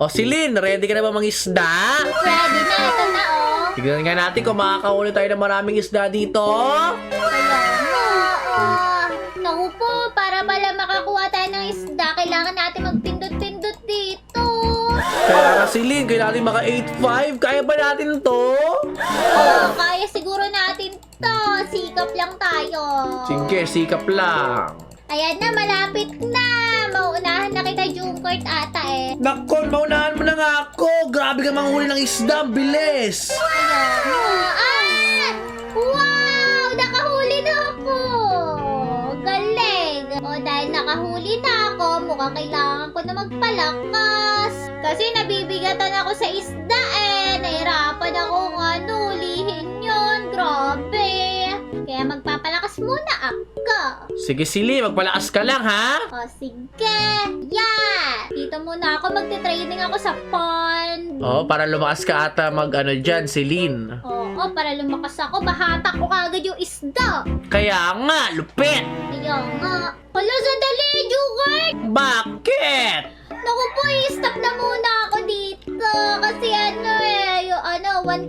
O, Celine, ready ka na ba mangisda? Ready na, ito na oh. Tignan nga natin kung makakahuli tayo ng maraming isda dito. Kaya nga, naku po, para pala makakuha tayo ng isda, kailangan natin magpindot-pindot dito. Kaya nga, Celine, kailangan natin maka 8.5. Kaya ba natin to? Kaya siguro natin to. Sikap lang tayo. Sige, sikap lang. Ayan na, malapit na. Mauunahan na kita, Junkert ata eh. Nakon, maunahan mo na nga ako. Grabe ka manghuli ng isda. Ang bilis. Ayan na. Wow! Nakahuli na ako. Galing. O, dahil nakahuli na ako, mukhang kailangan ko na magpalakas. Kasi nabibigatan ako sa isda eh. Nahirapan ako hulihin yun. Grabe. Kaya magpapalakas muna ako. Sige, Celine, magpalakas ka lang, ha? O, sige. Yan. Dito muna ako. Magte-training ako sa pond. Oo, para lumakas ka ata mag-ano dyan, Celine. Oo, para lumakas ako. Bahatak ko kagad yung isda. Kaya nga, lupit. Kaya nga. Hala, sandali, Jugert! Bakit? Naku po, i-stop na muna ako dito. Kasi yung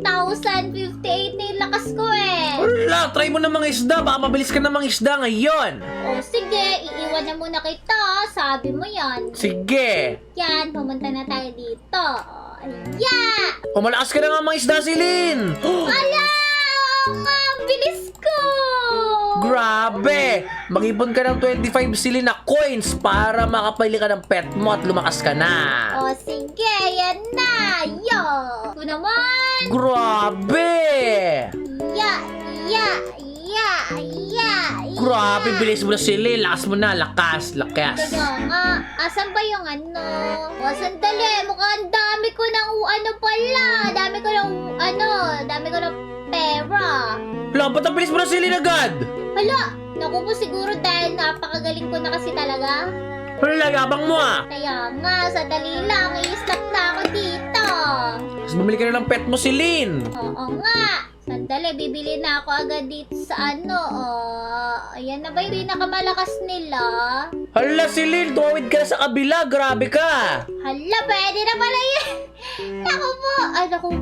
1,058 na yung lakas ko eh. Wala, try mo na mga isda. Baka mabilis ka na mga isda ngayon. O sige, iiwan na muna kita. Sabi mo yan. Sige. Yan, pumunta na tayo dito. Ayan! Pumalakas ka na nga mga isda, Celine. Ala! Oo nga, ang bilis ko! Grabe! Mag-ipon ka ng 25 Celine na coins para makapili ka ng pet mo at lumakas ka na. O sige, yan na! Yo! Ito naman! Grabe! Ya! Ya! Ya! Ya! Grabe, bilis mo na, Celine. Lakas mo na. Lakas. Kaya nga, asan ba yung O, sandali, mukhang dami ko ng pala. Dami ko ng pera. Wala, ba't ang bilis mo na, Celine, agad? Hala, naku po siguro dahil napakagaling ko na kasi talaga. Wala, yabang mo ah. Kaya nga, sandali lang, i-stop na ako dito. Tapos bumili ka na ng pet mo, Celine. Oo nga. Sandali, bibili na ako agad dito sa ayan na ba yung pinakamalakas nila? Hala, Celine, tumawid ka na sa kabila. Grabe ka. Hala, pwede na pala yan. Naku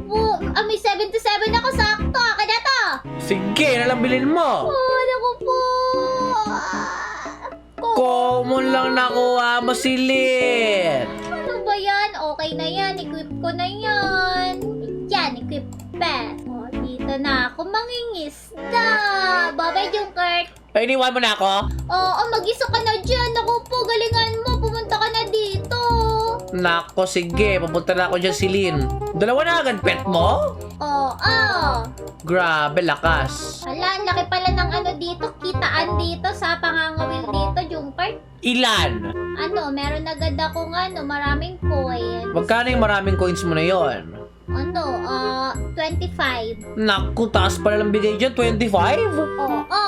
po. May 77 ako, sakto. Akin na to. Sige, na lang bilhin mo. Naku po. Common lang nakuha mo, Celine. Ano ba yan? Okay na yan. Equip ko na yan. Yan, equip pa. Dito na ako mangingisda. Bye-bye, Junkert. Ay, iniwan mo na ako? Oo, mag-isa ka na dyan. Naku po, galingan mo. Pumunta ka na dito. Nako, sige. Pupunta na ako dyan, Celine. Dalawa na agad pet mo? Oo. Grabe, lakas. Hala, ang laki pala ng dito. Kitaan dito sa pangangawil dito, Junkert. Ilan? Meron agad akong maraming coins. Magkano yung maraming coins mo na yon? 25. Naku, taas pala lang bigay dyan, 25? Oo.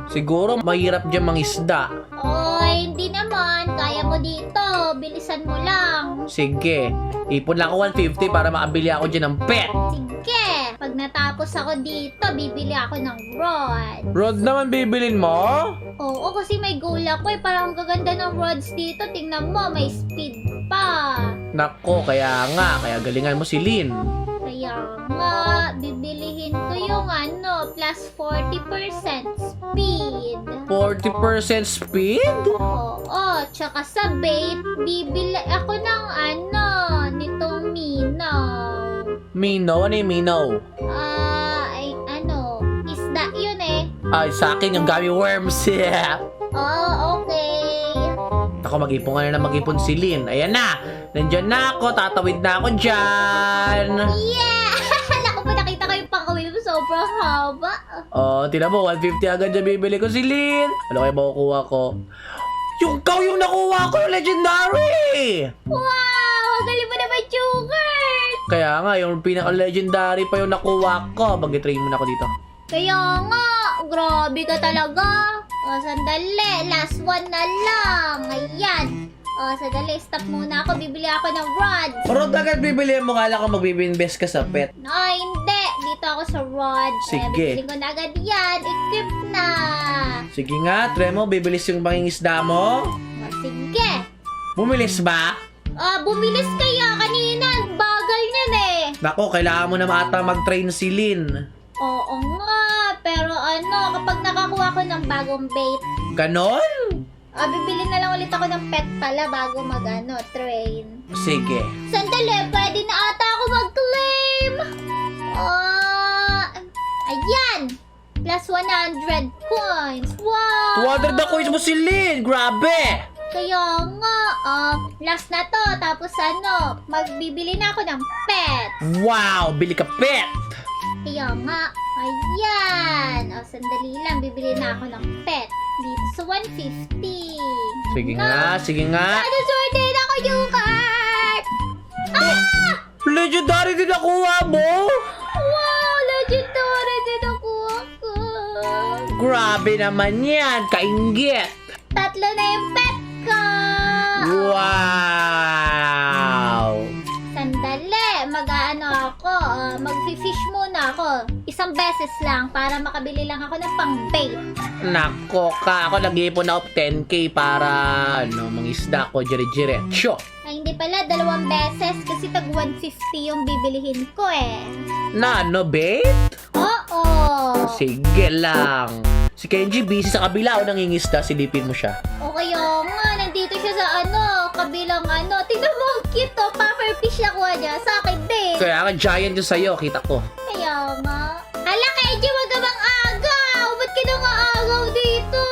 Siguro, mahirap dyan mangisda. Oy, hindi naman. Kaya mo dito. Bilisan mo lang. Sige, ipon lang ako 150 para makabili ako dyan ng pet. Sige. Pag natapos ako dito, bibili ako ng rod. Rod naman bibilin mo? Oo, kasi may goal ako eh. Parang ang gaganda ng rods dito. Tingnan mo, may speed pa. Nako, kaya nga, kaya galingan mo si Lynn. Kaya nga, bibilihin ko yung plus 40% speed. 40% speed? Oo, tsaka sa bait, bibili ako ng nitong Minaw. Minaw? Ano yung Minaw? Isda yun eh. Ay, sa akin yung gummy worms. Okay. Ako, mag-ipon nga na mag-ipon si Lynn. Ayan na, nandyan na ako, tatawid na ako dyan. Yeah! Naku po, nakita ko yung pangawil mo, sobrang haba. Tina mo, 150 agad dyan bibili ko si Lynn. Ano kaya makukuha ko? Yung nakuha ko, yung legendary! Wow! Ang galing mo naman, Jugert! Kaya nga, yung pinaka-legendary pa yung nakuha ko. Mag-train mo na ako dito. Kaya nga, grabe ka talaga. Sandali, last one na lang. Ayan. Sandali, stop muna ako. Bibili ako ng rods. Rod agad bibili mo, kala ka mag-invest ka sa pet. No, hindi. Dito ako sa rods. Sige. Bibili ko na agad yan. Equip na. Sige nga, try mo, bibilis yung pangingisda mo. Sige. Bumilis ba? Bumilis kaya. Kanina Nako, kailangan mo na ata mag-train si Lynn. Oo nga, pero kapag nakakuha ko ng bagong bait, Ganon? bibili na lang ulit ako ng pet pala bago train. Sige. Sandali, pwede na ata ako mag-claim. Ayan! Plus 100 coins. Wow! 200 na coins mo si Lynn! Grabe! Kaya nga, last na to. Tapos magbibili na ako ng pet. Wow! Bili ka pet! Kaya nga, ayan. Sandali lang, bibili na ako ng pet. Dito sa 150. Sige nga, sige nga. Sorted ako yung card! Legendary din nakuha mo? Wow! Legendary din ako. Grabe naman yan, kainggit! 3 na yung pet ko! Wow! Sandali, mag-fish muna ako. 1 beses lang para makabili lang ako ng pang-bait. Nako ka, ako nag-iipon na of 10k para mangisda ko dire-diretso. Ay, hindi pala, 2 beses kasi tag 150 yung bibilihin ko Na bait? Oo! Sige lang. Si Kenji busy sa kabila o nangingisda, silipin mo siya. O kaya nga, nandito siya sa kabilang Tingnan mo, ang cute to. Pufferfish nakuha niya. Sa akin din. Kaya nga giant yung sa'yo, kita ko. Kaya nga. Hala, Kenji, wag ka bang agaw? Ba't ka nang aagaw dito?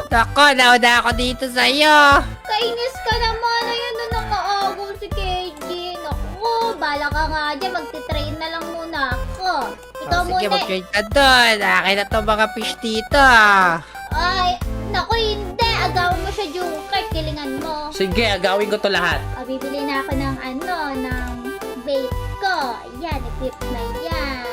Nako, nauna ako dito sa'yo. Kainis ka naman. Ayun na nakaagaw si Kenji. Naku, bala ka nga dyan. Magtitrain na lang muna ako. Ikaw Sige, muna. mag-trade ka doon. Akin na itong mga fish dito. Ay, naku, hindi. Agawin mo siya, Joker. Kilingan mo. Sige, agawin ko to lahat. Bibili na ako ng ng bait ko. Ayan, equip na yan.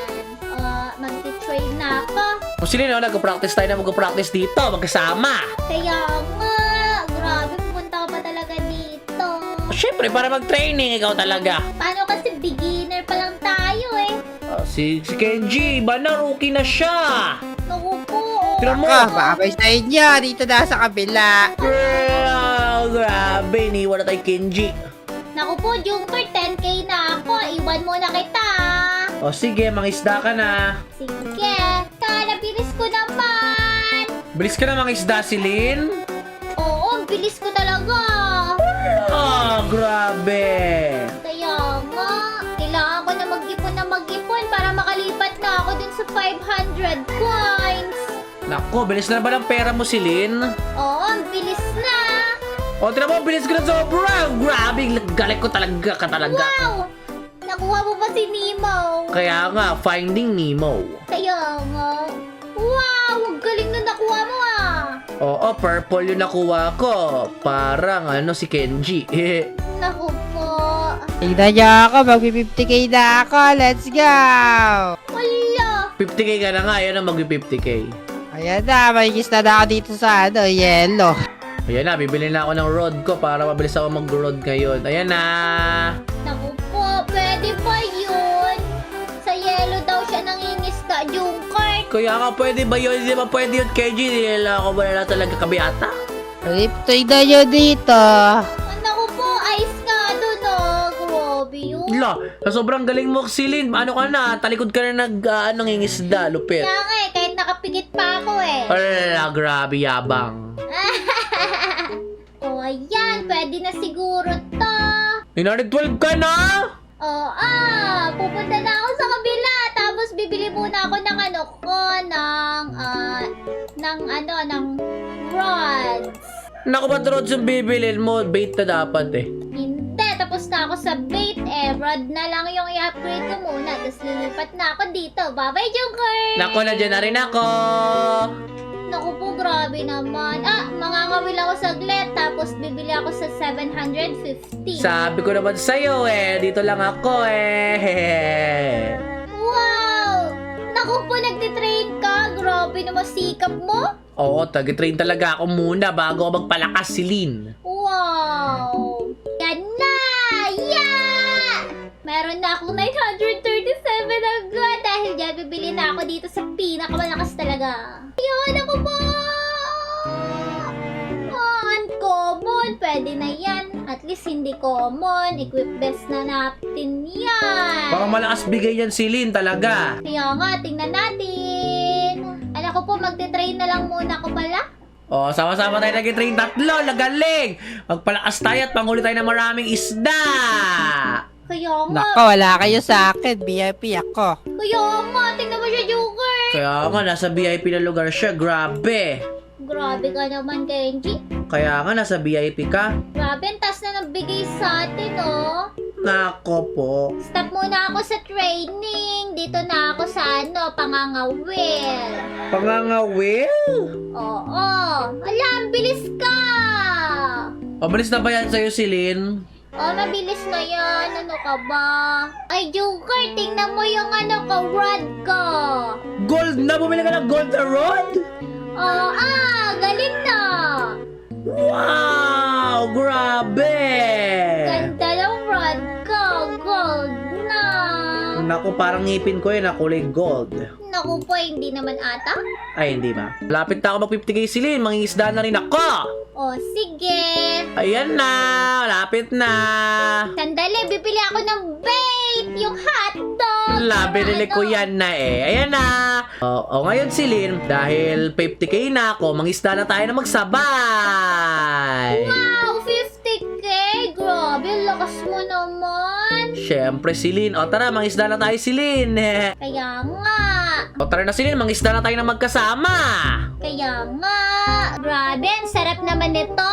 Magti-trade na ako. Kung sino nag-practice tayo na mag-practice dito, magkasama. Kaya nga, grabe, pupunta ka pa talaga dito. Siyempre, para mag-training, ikaw talaga. Paano kasi beginner pa lang tayo Si Kenji, iba na, rookie na siya. Naku po. Tira mo. Nako, babay sa inyo. Dito na sa kabila. Grabe, iniwan na tayo Kenji. Naku po, Junker, 10k na ako. Iwan mo na kita. O sige, mangisda ka na. Sige. Bilis ko naman. Bilis ka na mangisda si Lynn. Oo, ang bilis ko talaga. Grabe. Kaya nga, kailangan ko na mag-ipon para makalipat na ako dun sa 500 coins. Nako, bilis na ba ng pera mo si Lynn? Oo, ang bilis na. O, tira mo, bilis ko na sobra. Grabe, galit ko talaga ka talaga. Wow! Nakuha mo pa si Nemo. Kaya nga, Finding Nemo. Kaya nga. Wow! Ang galing na nakuha mo Oo, purple yung nakuha ko. Parang si Kenji. Naku po. Tignan niyo ako. Mag-50k na ako. Let's go. Wala. 50k ka na nga, yan ang mag-50k. Ayan na. Magigis na ako dito sa yellow. Ayan na, bibili na ako ng rod ko para mabilis ako mag-rod ngayon. Ayan na. Naku po, pwede ba yun? Sa yellow daw siya nangingisda, Junker. Kaya nga, pwede ba yun? Hindi ba pwede yun, Kenji? Nila ako ba na talaga kabiyata? Tignan niyo dito. Naku po, ice nga doon Grabe yun. La, sa sobrang galing mo, Silin. Ano ka na? Talikod ka na nangingisda, lupit. Kaya nga kahit nakapigit pa ako Ala, grabe yabang. O, ayan, pwede na siguro to. 912 ka na? Pupunta na ako sa kabila. Tapos bibili muna ako ng ng rods. Naku, ba't rods yung bibilin mo? Bait na dapat Hindi, tapos na ako sa bait Rod na lang yung i-upgrade ko muna. Tapos lilipat na ako dito. Bye-bye, Joker! Naku, nandiyan na rin ako. Naku po, grabe naman. Mangangawil ako saglit. Tapos bibili ako sa 750. Sabi ko naman sa'yo dito lang ako Wow! Naku po, nagtitrain ka. Grabe naman sikap mo. Oo, tag-train talaga ako muna bago ako magpalakas si Lynn. Wow! Yan na! Yeah! Meron na akong 937 agad dahil dyan bibili na ako dito sa pinakamalakas talaga. Ayun, ako po! Uncommon! Pwede na yan. At At least hindi common. Equip best na natin yan. Baka malakas bigay yan si Lynn talaga. Kaya nga, tingnan natin. Alam ko po, magte-train na lang muna ako pala. O, sama-sama tayo nag-train tatlo. Lagaling! Magpalakas tayo at panghuli tayo ng maraming isda. Kaya nga. Nako, wala kayo sa akin. VIP ako. Kaya nga, tingnan mo siya, Joker. Kaya nga, nasa VIP na lugar siya. Grabe. Grabe ka naman, Kenji. Kaya nga, nasa VIP ka. Grabe, ang taas na nagbigay sa atin, oh. Nako po. Stop muna ako sa training. Dito na ako sa pangangawil. Pangangawil? Oo. Alam, bilis ka. Mabilis na ba yan sa'yo si Lynn? Oh, mabilis na yan. Ano ka ba? Ay, Joker, tingnan mo yung rod ko. Gold na? Bumili ka ng gold na rod? Oh, galing na. Wow! Grabe! Ganda ng rod ko. Gold na. Naku, parang ngipin ko yun na kulay gold. Naku po, hindi naman ata. Ay, hindi ba? Lapit na ako mag-50k si Lynn. Mangingisda na rin ako. Oh, sige. Ayan na. Lapit na. Sandali, bibili ako ng bait. Yung hotdog. Binili ko yan na eh. Ayan na. Ngayon si Lynn, dahil 50k na ako, mangisda na tayo na magsabay. Wow, 50k? Grabe, lakas mo naman. Siyempre si Lynn. O tara, mangisda na tayo si Lynn. Kaya nga. O tara na si Lynn, mangisda na tayo na magkasama. Kaya nga. Grabe, ang sarap naman nito.